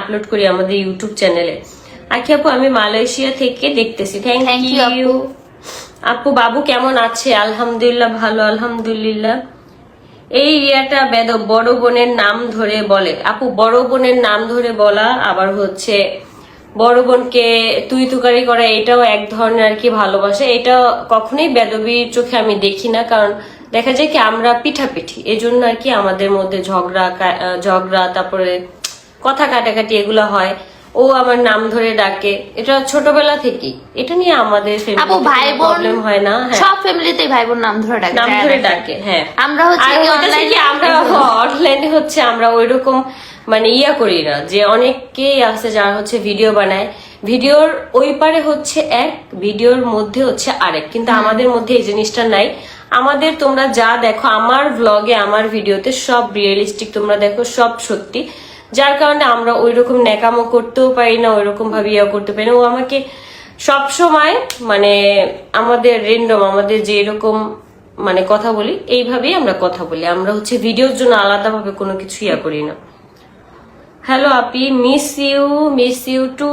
Upload করি আমাদের YouTube চ্যানেলে। আখি আপু আমি মালয়েশিয়া থেকে দেখতেছি। থ্যাংক ইউ আপু। বাবু কেমন আছে? আলহামদুলিল্লাহ ভালো, আলহামদুলিল্লাহ। এই রিয়াটা বেদব বড় বোনের নাম ধরে বলে। আপু বড় বোনের নাম ধরে বলা আবার হচ্ছে বড় বোনকে তুই তুকারি করা, এটাও এক ধরনের আর কি ভালোবাসা। এটা কখনোই বেদবির চোখে আমি দেখি না, কারণ দেখা যায় কি আমরা পিঠাপিঠি, এজন্য আর কি আমাদের মধ্যে ঝগড়া তারপরে কথা কাটাকাটি এগুলো হয়। ও আমার নাম ধরে ডাকে, এটা ছোটবেলা থেকেই, এটা নিয়ে আমাদের প্রবলেম হয় না। সব ফ্যামিলিতেই ভাই বোন নাম ধরে ডাকে। হ্যাঁ, আমরা হচ্ছে অনলাইনে হচ্ছে আমরা ওইরকম মানে করি না, যে অনেকেই আছে যারা হচ্ছে ভিডিও বানায়, ভিডিওর ওই পারে হচ্ছে এক, ভিডিওর মধ্যে হচ্ছে আরেক, কিন্তু আমাদের মধ্যে এই জিনিসটা নাই। আমাদের তোমরা যা দেখো আমার ভ্লগে আমার ভিডিওতে সব রিয়েলিস্টিক তোমরা দেখো, সব সত্যি, যার কারণে আমরা ওইরকম ন্যাকামো করতেও পারি না, ওইরকম ভাবে করতে পারি না। ও আমাকে সব সময় মানে আমাদের রেন্ডম আমাদের যে এরকম মানে কথা বলি এইভাবেই আমরা কথা বলি, আমরা হচ্ছে ভিডিওর জন্য আলাদাভাবে কোনো কিছু করি না। Hello Api, miss you two.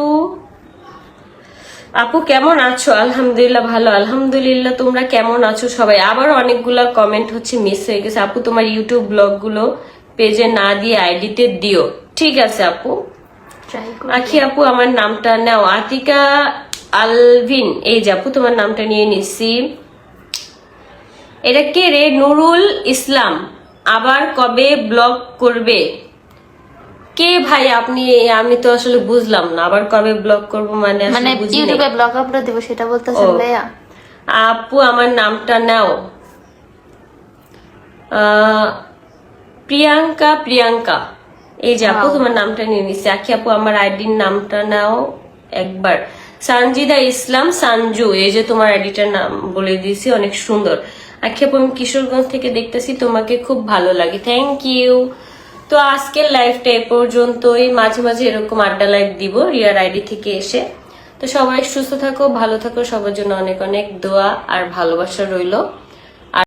আপু কেমন আছো? আলহামদুলিল্লাহ ভালো, আলহামদুলিল্লাহ। তোমরা কেমন আছো সবাই? আবার অনেকগুলা কমেন্ট হচ্ছে মিস হয়ে গেছে। আপু তোমার ইউটিউব ব্লগ গুলো পেজে না দিয়ে আইডিতে দিও। ঠিক আছে আপু। আখি আপু আমার নামটা নাও। আতিকা আলভিন, এই যে আপু তোমার নামটা নিয়ে নিছি। এটা কে রে? নুরুল ইসলাম, আবার কবে ব্লগ করবে? কে ভাই আপনি? আমি তো আসলে বুঝলাম না, আবার কবে ব্লগ করব মানে ইউটিউবে ব্লগ আপলোড দেব সেটা বলতেছেন ভাইয়া? আপু আমার নামটা নাও। প্রিয়াঙ্কা, এই যে আপু তোমার নামটা নিয়ে নিচ্ছে। আখি আপু আমার আইডির নামটা নাও একবার। সানজিদা ইসলাম সানজু, এই যে তোমার আইডিটার নাম বলে দিয়েছি, অনেক সুন্দর। আখি আপু আমি কিশোরগঞ্জ থেকে দেখতেছি, তোমাকে খুব ভালো লাগে। Thank you. তো আজকের লাইভটা এ পর্যন্তই, মাঝে মাঝে এরকম আড্ডা লাইভ দিব রিয়ার আইডি থেকে এসে। তো সবাই সুস্থ থাকো, ভালো থাকো, সবার জন্য অনেক অনেক দোয়া আর ভালোবাসা রইলো।